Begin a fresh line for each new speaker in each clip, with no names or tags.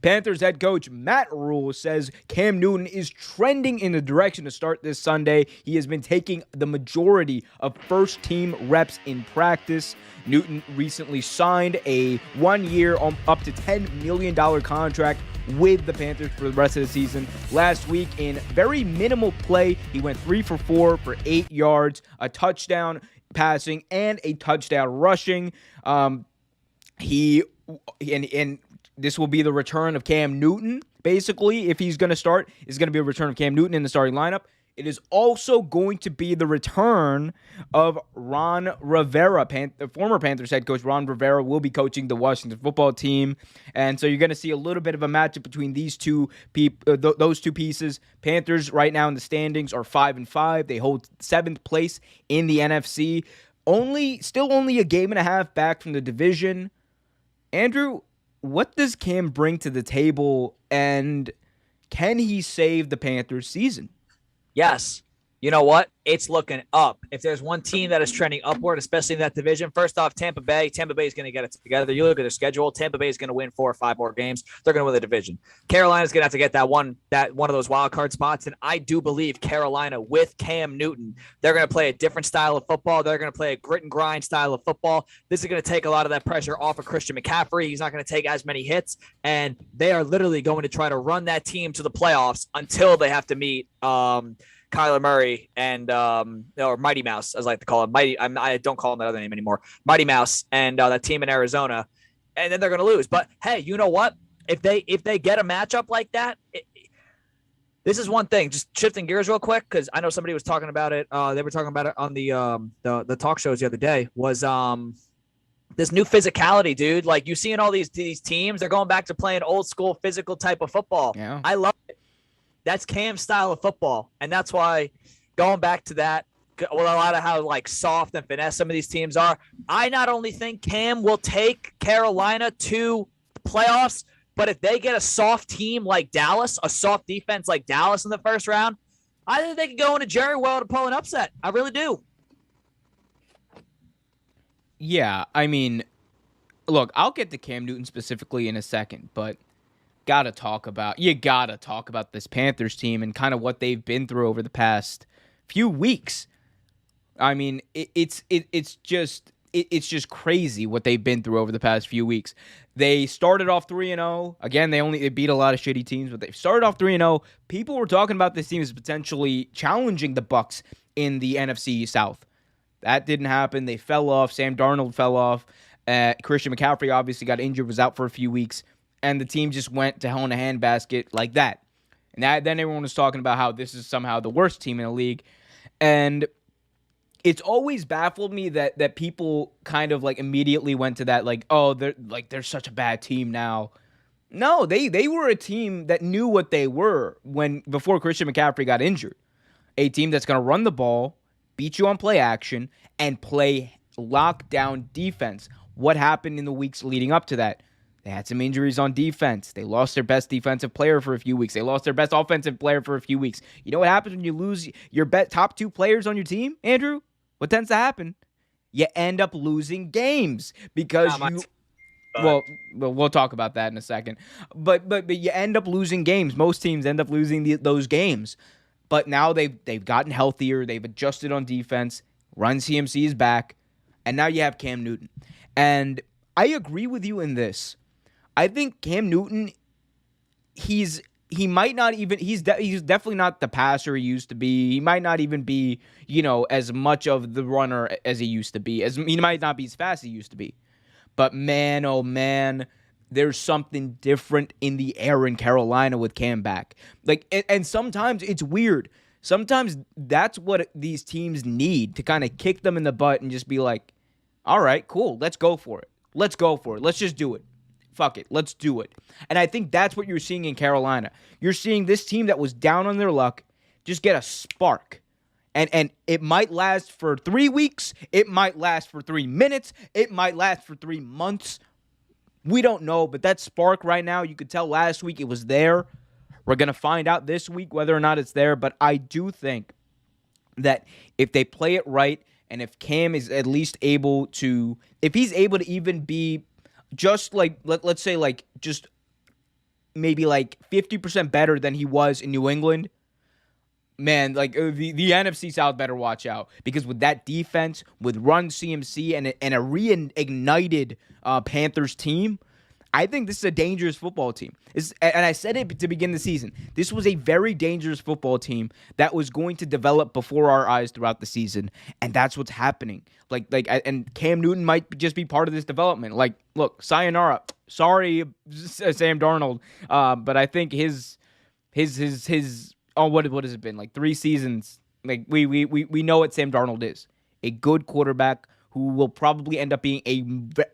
Panthers head coach Matt Rule says Cam Newton is trending in the direction to start this Sunday. He has been taking the majority of first-team reps in practice. Newton recently signed a 1-year, up to $10 million contract with the Panthers for the rest of the season. Last week, in very minimal play, he went 3 for 4 for 8 yards, a touchdown passing, and a touchdown rushing. This will be the return of Cam Newton, basically. If he's going to start, it's going to be a return of Cam Newton in the starting lineup. It is also going to be the return of Ron Rivera. The former Panthers head coach Ron Rivera will be coaching the Washington football team. And so you're going to see a little bit of a matchup between these those two pieces. Panthers right now in the standings are 5-5. They hold 7th place in the NFC. Still only a game and a half back from the division. Andrew, what does Cam bring to the table, and can he save the Panthers season?
Yes. You know what? It's looking up. If there's one team that is trending upward, especially in that division, first off, Tampa Bay. Tampa Bay is going to get it together. You look at their schedule. Tampa Bay is going to win 4 or 5 more games. They're going to win the division. Carolina's going to have to get that one of those wild card spots. And I do believe Carolina with Cam Newton, they're going to play a different style of football. They're going to play a grit and grind style of football. This is going to take a lot of that pressure off of Christian McCaffrey. He's not going to take as many hits. And they are literally going to try to run that team to the playoffs until they have to meet Kyler Murray and or Mighty Mouse, as I like to call him. I don't call him that other name anymore. Mighty Mouse and that team in Arizona, and then they're going to lose. But hey, you know what? If they get a matchup like that, this is one thing. Just shifting gears real quick, because I know somebody was talking about it. They were talking about it on the talk shows the other day. Was this new physicality, dude? Like, you seeing all these teams, they're going back to playing old school physical type of football.
Yeah.
I love it. That's Cam's style of football, and that's why going back to that, well, a lot of how like soft and finesse some of these teams are. I not only think Cam will take Carolina to the playoffs, but if they get a soft team like Dallas, a soft defense like Dallas in the first round, I think they could go into Jerry World to pull an upset. I really do.
Yeah, I mean, look, I'll get to Cam Newton specifically in a second, but you gotta talk about this Panthers team and kind of what they've been through over the past few weeks. I mean, it's just crazy what they've been through over the past few weeks. They started off 3-0. Again, they beat a lot of shitty teams, but they started off 3-0. People were talking about this team as potentially challenging the Bucs in the NFC South. That didn't happen. They fell off. Sam Darnold fell off. Christian McCaffrey obviously got injured, was out for a few weeks. And the team just went to hell in a handbasket like that. And then everyone was talking about how this is somehow the worst team in the league. And it's always baffled me that people kind of like immediately went to that, like, oh, they're such a bad team now. No, they were a team that knew what they were before Christian McCaffrey got injured. A team that's going to run the ball, beat you on play action, and play lockdown defense. What happened in the weeks leading up to that? They had some injuries on defense. They lost their best defensive player for a few weeks. They lost their best offensive player for a few weeks. You know what happens when you lose your top 2 players on your team, Andrew? What tends to happen? You end up losing games because we'll talk about that in a second. But you end up losing games. Most teams end up losing those games. But now they've gotten healthier. They've adjusted on defense. Run CMC is back. And now you have Cam Newton. And I agree with you in this. I think Cam Newton, he's definitely not the passer he used to be. He might not even be, as much of the runner as he used to be. He might not be as fast as he used to be. But man, oh man, there's something different in the air in Carolina with Cam back. And sometimes it's weird. Sometimes that's what these teams need to kind of kick them in the butt and just be like, all right, cool, let's go for it. Let's just do it. Fuck it. Let's do it. And I think that's what you're seeing in Carolina. You're seeing this team that was down on their luck just get a spark. And it might last for 3 weeks. It might last for 3 minutes. It might last for 3 months. We don't know. But that spark right now, you could tell last week it was there. We're going to find out this week whether or not it's there. But I do think that if they play it right, and if Cam is at least able to, if he's able to even be just like, let's say like just maybe like 50% better than he was in New England, man, like the NFC South better watch out, because with that defense, with Run CMC and a reignited Panthers team, I think this is a dangerous football team. And I said it to begin the season. This was a very dangerous football team that was going to develop before our eyes throughout the season, and that's what's happening. And Cam Newton might just be part of this development. Like, look, sayonara. Sorry, Sam Darnold, but I think his what has it been, like 3 seasons? Like we know what Sam Darnold is, a good quarterback who will probably end up being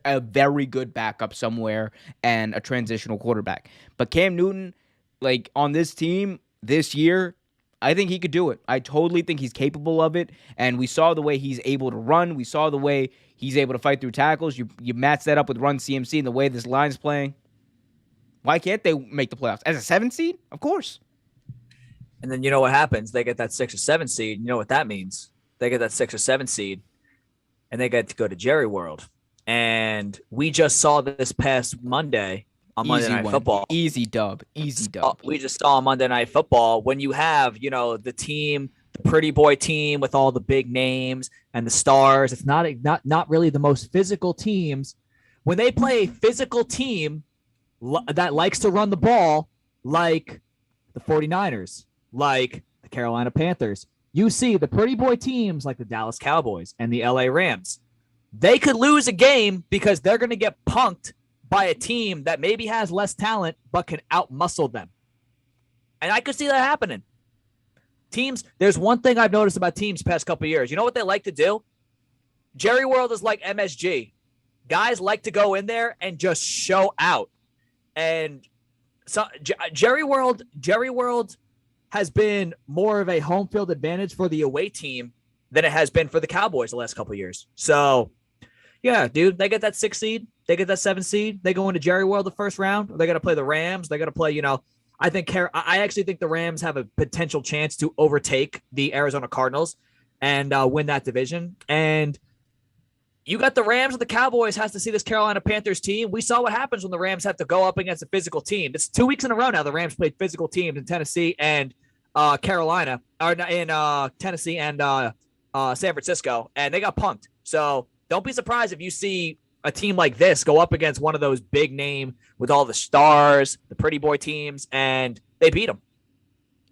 a very good backup somewhere and a transitional quarterback. But Cam Newton, like on this team this year, I think he could do it. I totally think he's capable of it. And we saw the way he's able to run. We saw the way he's able to fight through tackles. You match that up with Run CMC and the way this line's playing. Why can't they make the playoffs? As a 7 seed? Of course.
And then you know what happens? They get that 6 or 7 seed. You know what that means? They get that 6 or 7 seed, and they get to go to Jerry World. And we just saw this past Monday on Monday Night Football.
Easy dub.
We just saw on Monday Night Football when you have, the team, the pretty boy team with all the big names and the stars. It's not really the most physical teams. When they play a physical team that likes to run the ball, like the 49ers, like the Carolina Panthers, you see the pretty boy teams like the Dallas Cowboys and the LA Rams. They could lose a game because they're going to get punked by a team that maybe has less talent but can outmuscle them. And I could see that happening. Teams, there's one thing I've noticed about teams past couple of years. You know what they like to do? Jerry World is like MSG. Guys like to go in there and just show out. And so Jerry World has been more of a home field advantage for the away team than it has been for the Cowboys the last couple of years. So, yeah, dude, they get that 6 seed. They get that 7 seed. They go into Jerry World the first round. They're going to play the Rams. They're going to play, I actually think the Rams have a potential chance to overtake the Arizona Cardinals and win that division. And you got the Rams and the Cowboys has to see this Carolina Panthers team. We saw what happens when the Rams have to go up against a physical team. It's 2 weeks in a row now. The Rams played physical teams in Tennessee and Carolina, or in Tennessee and San Francisco, and they got punked. So don't be surprised if you see a team like this go up against one of those big name with all the stars, the pretty boy teams, and they beat them.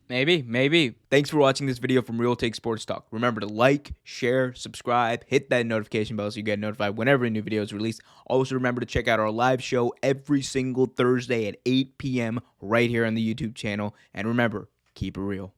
Maybe. Thanks for watching this video from Real Take Sports Talk. Remember to like, share, subscribe, hit that notification bell so you get notified whenever a new video is released. Also, remember to check out our live show every single Thursday at 8 p.m. right here on the YouTube channel. And remember, keep it real.